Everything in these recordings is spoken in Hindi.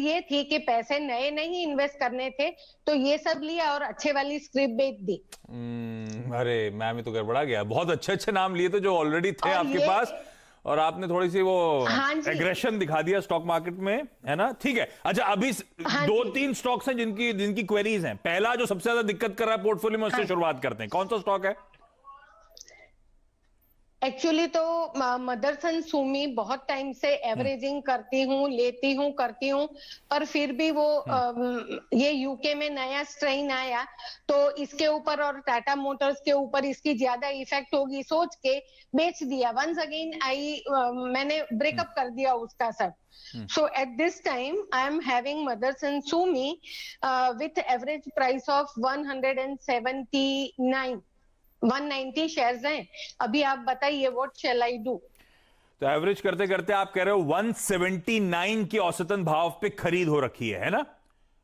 ये थी कि पैसे नए नहीं इन्वेस्ट करने थे, तो ये सब लिया और अच्छे वाली स्क्रिप्ट बेच दी। अरे मैम, ये तो गड़बड़ा गया। बहुत अच्छे अच्छे नाम लिए थे जो ऑलरेडी थे और आपके ये, पास, और आपने थोड़ी सी वो हाँ जी, एग्रेशन दिखा दिया स्टॉक मार्केट में, है ना? ठीक है। अच्छा, अभी हाँ दो जी, तीन स्टॉक्स हैं जिनकी जिनकी क्वेरीज हैं। पहला जो सबसे ज्यादा दिक्कत कर रहा है पोर्टफोलियो में, उससे हाँ। शुरुआत करते हैं। कौन सा स्टॉक है? एक्चुअली तो मदरसन सुमी बहुत टाइम से एवरेजिंग करती हूँ, लेती हूँ, करती हूँ, पर फिर भी वो ये यूके में नया स्ट्रेन आया तो इसके ऊपर और टाटा मोटर्स के ऊपर इसकी ज्यादा इफेक्ट होगी सोच के बेच दिया। वंस अगेन मैंने ब्रेकअप कर दिया उसका सब। So at this time I am having Motherson Sumi with average price of 179, 190 shares हैं। अभी आप बताइए व्हाट शैल आई डू। तो एवरेज करते करते आप कह रहे हो 179 की औसतन भाव पे खरीद हो रखी है ना?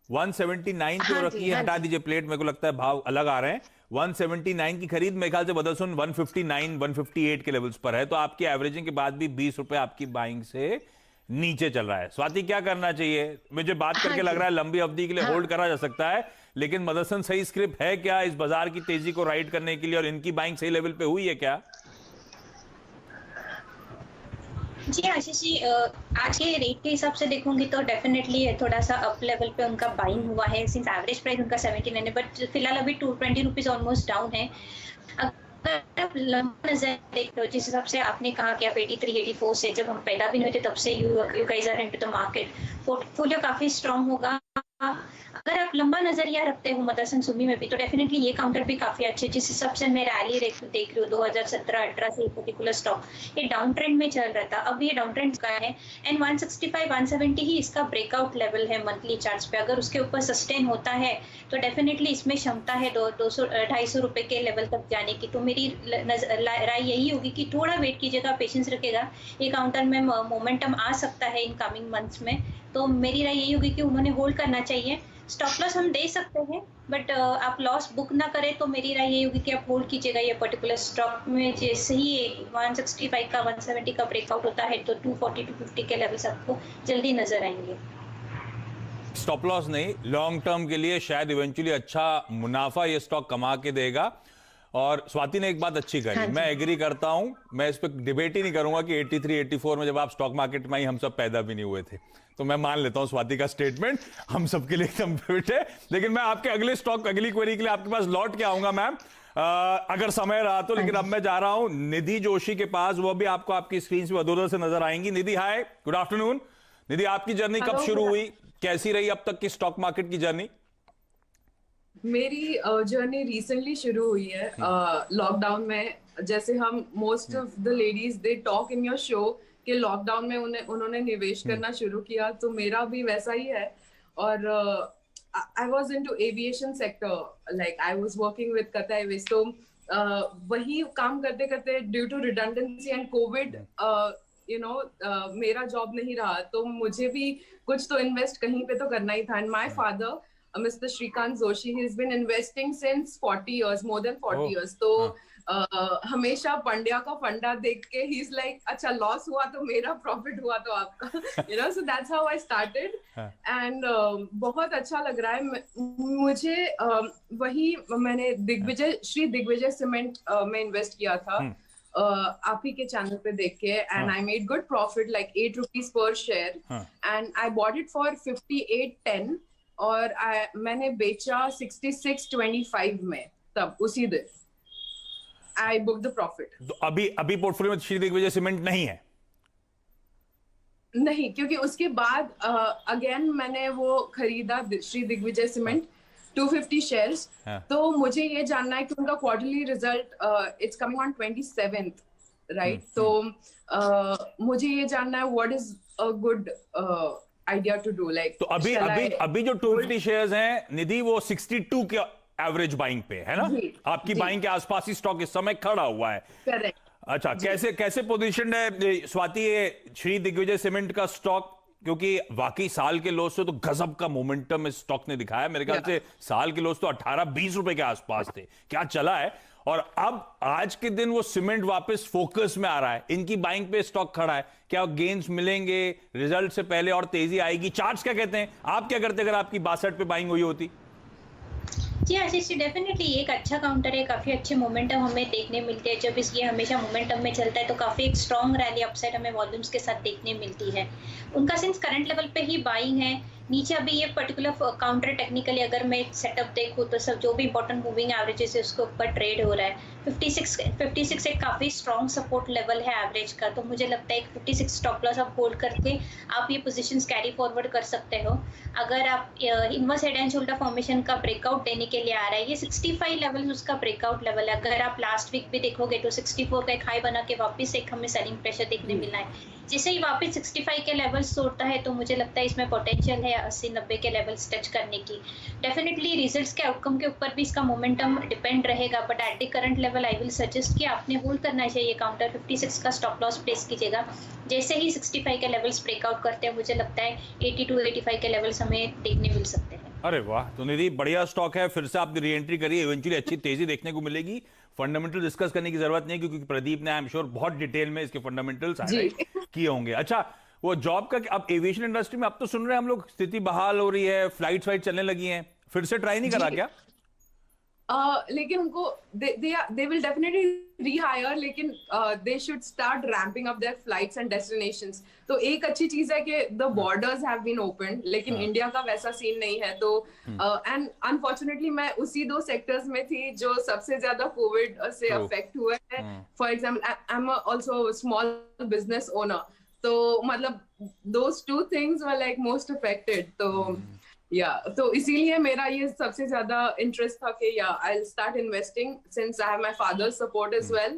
179 की हो हाँ रखी जी, है। हाँ हटा जी, दीजिए प्लेट, मेरे को लगता है भाव अलग आ रहे हैं। 179 की खरीद मेरे ख्याल से बदलसुन 159 158 के लेवल्स पर है, तो आपकी एवरेजिंग के बाद भी 20 रुपए आपकी बाइंग से नीचे चल रहा है। स्वाति, क्या करना चाहिए? मुझे बात हाँ करके लग जी, रहा है लंबी अवधि के लिए हाँ। होल्ड करा जा सकता है, लेकिन मदरसन सही स्क्रिप्ट है क्या इस बाजार की तेजी को राइड करने के लिए, और इनकी बाइंग सही लेवल पे हुई है क्या? जी आशीष जी, आज के रेट के हिसाब से देखूंगी तो डेफिनेटली थोड़ा सा अप लेवल पे उनका बाइंग हुआ है, सिंस एवरेज प्राइस उनका 79 है, बट फिलहाल अभी 220 रुपीज ऑलमोस्ट डाउन है। अगर आप लंबा नजर देखते हो, जिस हिसाब से आपने कहा कि आप 83 84 से, जब हम पैदा भी नहीं होते तब से you guys are into the market, portfolio काफी स्ट्रांग होगा। अगर आप लंबा नजरिया रखते हो मदरसन सुमी में भी, तो डेफिनेटली ये काउंटर भी काफी अच्छे, जिस हिसाब से मैं रैली देख रही हूँ 2017-18 से पर्टिकुलर स्टॉक ये डाउन ट्रेंड में चल रहा था, अब ये डाउन ट्रेंड का है, एंड 165 170 ही इसका ब्रेकआउट लेवल है मंथली चार्ट्स पे। अगर उसके ऊपर सस्टेन होता है तो डेफिनेटली इसमें क्षमता है 200-250 रुपए के लेवल तक जाने की। तो मेरी राय यही होगी कि थोड़ा वेट कीजिएगा, पेशेंस रखेगा, ये काउंटर में मोमेंटम आ सकता है इन कमिंग मंथ्स में। तो मेरी राय यही होगी कि उन्होंने होल्ड करना चाहिए। स्टॉप लॉस हम दे सकते हैं, बट आप लॉस बुक ना करें, तो मेरी राय यही होगी कि आप होल्ड कीजिएगा ये पर्टिकुलर स्टॉक में। जैसे ही 165 का 170 का ब्रेकआउट होता है तो 240 250 के लेवल्स आपको जल्दी नजर आएंगे। स्टॉप लॉस नहीं, लॉन्ग टर्म के लिए शायद इवेंचुअली अच्छा मुनाफा ये स्टॉक कमा के देगा। और स्वाति ने एक बात अच्छी कही, हाँ मैं एग्री करता हूं, मैं इस पर डिबेट ही नहीं करूंगा कि 83 84 में जब आप स्टॉक मार्केट में ही हम सब पैदा भी नहीं हुए थे, तो मैं मान लेता हूं स्वाति का स्टेटमेंट, हम सबके लिए एकदम फिट है। लेकिन मैं आपके अगले स्टॉक, अगली क्वेरी के लिए आपके पास लौट के आऊंगा मैम, अगर समय रहा तो। लेकिन अब मैं जा रहा हूं निधि जोशी के पास, वो भी आपको आपकी स्क्रीन से अधूरा से नजर आएंगी। निधि हाय, गुड आफ्टरनून। निधि, आपकी जर्नी कब शुरू हुई, कैसी रही अब तक की स्टॉक मार्केट की जर्नी? मेरी जर्नी रिसेंटली शुरू हुई है लॉकडाउन में। जैसे हम most of the ladies they talk in your show कि लॉकडाउन में उन्होंने निवेश करना शुरू किया, तो मेरा भी वैसा ही है। और I was into aviation sector, like I was working with Qatar Airways, तो वही काम करते करते due to redundancy and covid मेरा जॉब नहीं रहा, तो मुझे भी कुछ तो इन्वेस्ट कहीं पे तो करना ही था। And my father Mr. Shrikant Joshi, he's been investing since 40 years, more than 40 years. तो हमेशा पंड्या का फंडा देख के he's like, अच्छा लॉस हुआ तो मेरा प्रॉफिट हुआ तो आपका, so that's how I started. And बहुत अच्छा लग रहा है मुझे। वही मैंने श्री दिग्विजय सीमेंट में इन्वेस्ट किया था आप ही के चैनल पे देख के, and I made good profit like 8 rupees per share, and I bought it for 58.10 और मैंने बेचा 66.25 में, तब उसी दिन आई बुक द प्रॉफिट। तो अभी पोर्टफोलियो में श्री दिग्विजय सीमेंट नहीं है? नहीं, क्योंकि उसके बाद अगेन मैंने वो खरीदा श्री दिग्विजय सीमेंट 250 शेयर्स। तो मुझे ये जानना है कि उनका quarterly result it's coming on 27th, right? तो मुझे ये जानना है what is a good idea to do, like. तो अभी जो 250 शेयर्स हैं निधि, वो 62 के एवरेज बाइंग पे है ना? आपकी बाइंग के आसपास ही स्टॉक इस समय खड़ा हुआ है। करेक्ट। अच्छा, कैसे पोजीशन है स्वाति ये श्री दिग्विजय सीमेंट का स्टॉक? क्योंकि वाकई साल के लो से तो गजब का मोमेंटम इस स्टॉक ने दिखाया। मेरे ख्याल से साल के लो तो 18-20 रुपए के आसपास थे, क्या चला है। और अब आज के दिन वो सीमेंट वापस फोकस में आ रहा है, इनकी बाइंग पे स्टॉक खड़ा है। क्या गेन्स मिलेंगे रिजल्ट से पहले और तेजी आएगी? चार्ट्स क्या कहते हैं? आप क्या करते अगर आपकी 62 पे बाइंग हुई होती? जी आशीष जी, डेफिनेटली एक अच्छा काउंटर है, काफी अच्छे मोमेंटम हमें देखने मिलते हैं। जब ये हमेशा मोमेंटम में चलता है तो काफी एक स्ट्रॉन्ग रैली अपसाइड हमें वॉल्यूम्स के साथ देखने मिलती है। उनका सिंस करंट लेवल पे ही बाइंग है। नीचे अभी ये पर्टिकुलर काउंटर टेक्निकली अगर मैं सेटअप देखूँ तो सब जो भी इंपॉर्टेंट मूविंग एवरेजेस है उसके ऊपर ट्रेड हो रहा है। 56 एक काफी स्ट्रॉन्ग सपोर्ट लेवल है एवरेज का, तो मुझे लगता है 56 स्टॉप लॉस आप होल्ड करके आप ये पोजीशंस कैरी फॉरवर्ड कर सकते हो। अगर आप inverse head and shoulder formation का ब्रेकआउट देने के लिए आ रहा है, ये 65 लेवल उसका ब्रेकआउट लेवल है। अगर आप लास्ट वीक भी देखोगे तो 64 का एक हाई बना के वापस एक हमें सेलिंग प्रेशर देखने मिला है। जैसे ही वापस 65 के लेवल्स तोड़ता है तो मुझे लगता है इसमें पोटेंशियल है 80-90 के लेवल्स टच करने की। डेफिनेटली रिजल्ट्स के आउटकम के ऊपर भी इसका मोमेंटम डिपेंड रहेगा, but at the current level I will suggest कि आपने होल्ड करना चाहिए काउंटर। 56 का स्टॉप लॉस प्लेस कीजिएगा। जैसे ही 65 के लेवल्स ब्रेकआउट करते हैं मुझे लगता है 82-85 के लेवल्स हमें देखने मिल सकते हैं। अरे वाह, तो निधि बढ़िया स्टॉक है, फिर से आप री एंट्री करिए, इवेंचुअली अच्छी तेजी देखने को मिलेगी। फंडामेंटल डिस्कस करने की जरूरत नहीं क्योंकि प्रदीप ने आई एम श्योर बहुत डिटेल में इसके फंडामेंटल्स हाईलाइट किए होंगे। अच्छा, वो जॉब का अब एविएशन इंडस्ट्री में अब तो सुन रहे हैं हम लोग स्थिति बहाल हो रही है, फ्लाइट चलने लगी हैं, फिर से ट्राई नहीं करा क्या? लेकिन उनको they will definitely rehire, लेकिन they should start ramping up their flights and destinations. तो एक अच्छी चीज है कि the borders have been opened, लेकिन इंडिया का वैसा सीन नहीं है। तो and unfortunately मैं उसी 2 सेक्टर्स में थी जो सबसे ज्यादा कोविड से अफेक्ट हुए हैं। For example I'm also a small business owner, तो मतलब those 2 things were like most affected. तो तो इसीलिए मेरा ये सबसे ज्यादा इंटरेस्ट था कि I'll start investing since I have my father's support as well.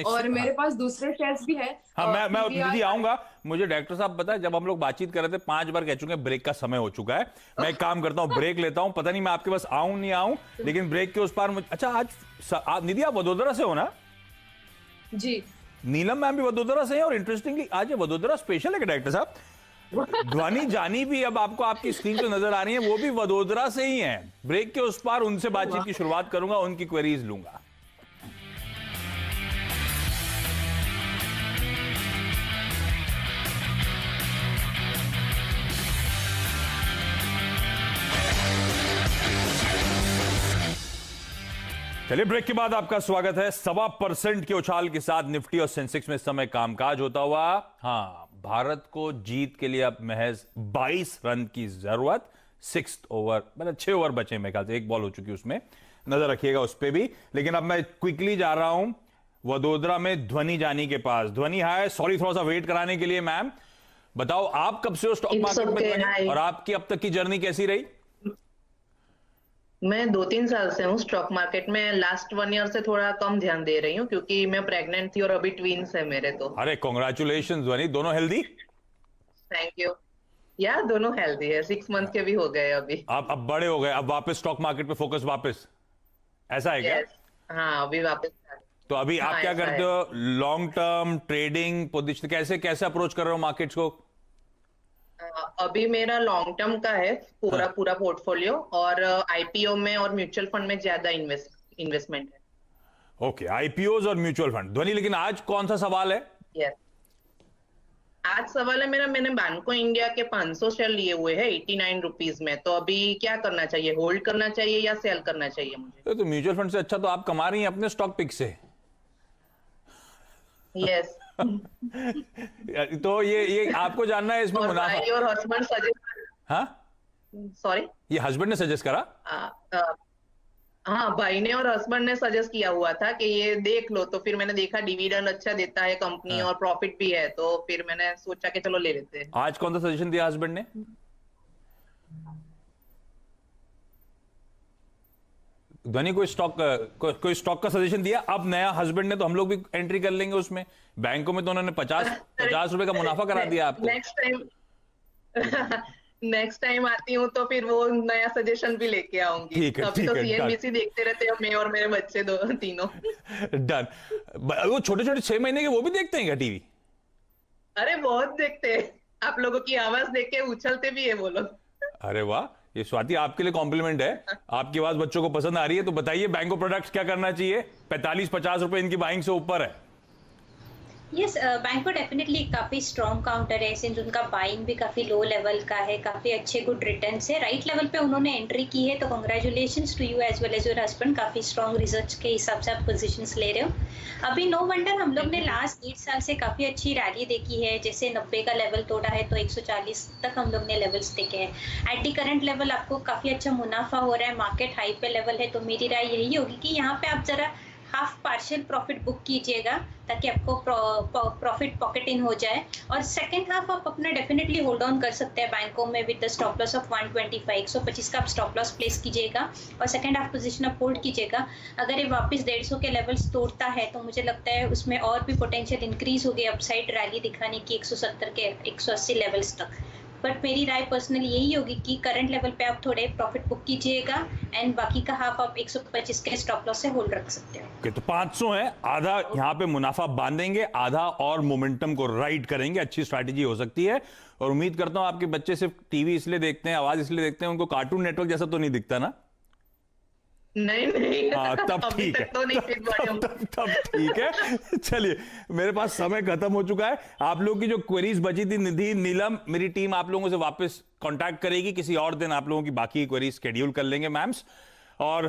और मेरे पास दूसरे शेयर्स भी है। हाँ, मैं निधि आऊंगा। मुझे डायरेक्टर साहब पता है, जब हम लोग बातचीत कर रहे थे 5 बार कह चुके हैं ब्रेक का समय हो चुका है। मैं एक काम करता हूँ, ब्रेक लेता हूँ। पता नहीं मैं आपके पास आऊं नहीं आऊं, लेकिन ब्रेक के उस पार अच्छा आज निधि आप वडोदरा से हो ना? जी। नीलम मैम भी वडोदरा से है और इंटरेस्टिंगली आज ये वडोदरा स्पेशल है डायरेक्टर साहब। ध्वनि जानी भी अब आपको आपकी स्क्रीन पे नजर आ रही है, वो भी वडोदरा से ही हैं। ब्रेक के उस पार उनसे बातचीत की शुरुआत करूंगा, उनकी क्वेरीज लूंगा। चलिए, ब्रेक के बाद आपका स्वागत है। 1.25% के उछाल के साथ निफ्टी और सेंसेक्स में इस समय कामकाज होता हुआ। हाँ, भारत को जीत के लिए अब महज 22 रन की जरूरत। 6th ओवर, मतलब 6 ओवर बचे मेरे ख्याल से, 1 बॉल हो चुकी उसमें, नजर रखिएगा उस पर भी। लेकिन अब मैं क्विकली जा रहा हूं वडोदरा में ध्वनि जानी के पास। ध्वनि हाय, सॉरी थोड़ा सा वेट कराने के लिए मैम। बताओ आप कब से हो स्टॉक मार्केट में और आपकी अब तक की जर्नी कैसी रही? मैं 2-3 साल से हूँ स्टॉक मार्केट में। लास्ट 1 ईयर से थोड़ा कम ध्यान दे रही हूँ क्योंकि मैं प्रेग्नेंट थी और अभी ट्विंस है मेरे। तो अरे कॉन्ग्रेचुलेशन ध्वनि, दोनों हेल्दी? Thank you. दोनों हेल्दी है, 6 मंथ के भी हो गए अभी। आप अब बड़े हो गए, अब वापस स्टॉक मार्केट पे फोकस वापस, ऐसा है क्या? हाँ, अभी वापस। तो अभी आप क्या करते हो? लॉन्ग टर्म ट्रेडिंग पोजीशन कैसे अप्रोच कर रहे हो मार्केट्स को? अभी मेरा लॉन्ग टर्म का है पूरा पोर्टफोलियो, और आईपीओ में और म्यूचुअल फंड में ज्यादा इन्वेस्टमेंट है। ओके, आईपीओज और म्यूचुअल फंड। ध्वनि, लेकिन आज कौन सा सवाल है? यस, आज सवाल है मेरा, मैंने बैंको इंडिया के 500 शेयर लिए हुए हैं 89 रुपीज में। तो अभी क्या करना चाहिए, होल्ड करना चाहिए या सेल करना चाहिए मुझे? तो म्यूचुअल फंड से अच्छा तो आप कमा रही हैं अपने स्टॉक पिक से। यस। तो ये आपको जानना है इसमें मुनाफा। और हस्बैंड सजेस्ट। हाँ, सॉरी, ये हस्बैंड ने सजेस्ट करा? हाँ, भाई ने और हस्बैंड ने सजेस्ट किया हुआ था कि ये देख लो। तो फिर मैंने देखा डिविडेंड अच्छा देता है कंपनी और प्रॉफिट भी है, तो फिर मैंने सोचा कि चलो ले लेते हैं। आज कौन सा सजेशन दिया हस्बैंड ने? ध्वनि, कोई स्टॉक का सजेशन दिया? अब नया हस्बैंड ने, तो हम लोग भी एंट्री कर लेंगे उसमें। बैंकों में तो उन्होंने 50 रुपए का मुनाफा करा दिया आपको। नेक्स्ट टाइम आती हूँ तो फिर वो नया सजेशन भी लेके आऊंगी। ठीक है, अभी तो सीएनबीसी देखते रहते हैं मैं और मेरे बच्चे तीनों। डन। वो छोटे 6 महीने के वो भी देखते हैं क्या टीवी? अरे बहुत देखते हैं। आप लोगों की आवाज देख के उछलते भी है वो लोग। अरे वाह, ये स्वाति आपके लिए कॉम्प्लीमेंट है। आपकी आवाज बच्चों को पसंद आ रही है। तो बताइए बैंको प्रोडक्ट्स क्या करना चाहिए? 45-50 रुपए इनकी बाइंग से ऊपर है। यस, बैंको डेफिनेटली काफी स्ट्रॉन्ग काउंटर है, सिंस उनका बाइंग भी काफी लो लेवल का है, काफी अच्छे गुड रिटर्न्स है, राइट लेवल पे उन्होंने एंट्री की है। तो congratulations to you as well as your husband, काफी स्ट्रॉन्ग रिसर्च के हिसाब से आप पोजीशंस ले रहे हो। अभी नो वंडर हम लोग ने लास्ट 1 साल से काफी अच्छी रैली देखी है। जैसे 90 का लेवल तोड़ा है तो 140 तक हम लोग ने लेवल्स देखे हैं। एट दी करंट लेवल आपको काफी अच्छा मुनाफा हो रहा है, मार्केट हाई पे लेवल है। तो मेरी राय यही होगी कि यहाँ पे आप जरा हाफ पार्शियल प्रॉफिट बुक कीजिएगा, ताकि आपको प्रॉफिट पॉकेट इन हो जाए। और सेकंड हाफ आप अपना डेफिनेटली होल्ड ऑन कर सकते हैं बैंकों में with the stop loss of 125, 125 का आप स्टॉप लॉस प्लेस कीजिएगा और सेकंड हाफ पोजीशन आप होल्ड कीजिएगा। अगर ये वापस 150 के लेवल्स तोड़ता है तो मुझे लगता है उसमें और भी पोटेंशियल इंक्रीज होगी अपसाइड रैली दिखाने की 170 के 180 लेवल्स तक। बट मेरी राय पर्सनली यही होगी कि करंट लेवल पे आप थोड़े प्रॉफिट बुक कीजिएगा एंड बाकी का हाफ आप 125 के स्टॉप लॉस से होल्ड रख सकते हो। तो 500 है, आधा यहाँ पे मुनाफा बांधेंगे, आधा और मोमेंटम को राइड करेंगे। अच्छी स्ट्रैटेजी हो सकती है। और उम्मीद करता हूं आपके बच्चे सिर्फ टीवी इसलिए देखते हैं, आवाज इसलिए देखते हैं, उनको कार्टून नेटवर्क जैसा तो नहीं दिखता ना? नहीं हाँ, तब ठीक है, तो नहीं तब ठीक है। चलिए, मेरे पास समय खत्म हो चुका है। आप लोगों की जो क्वेरीज बची थी, निधि, नीलम, मेरी टीम आप लोगों से वापस कांटेक्ट करेगी। किसी और दिन आप लोगों की बाकी क्वेरीज शेड्यूल कर लेंगे मैम्स। और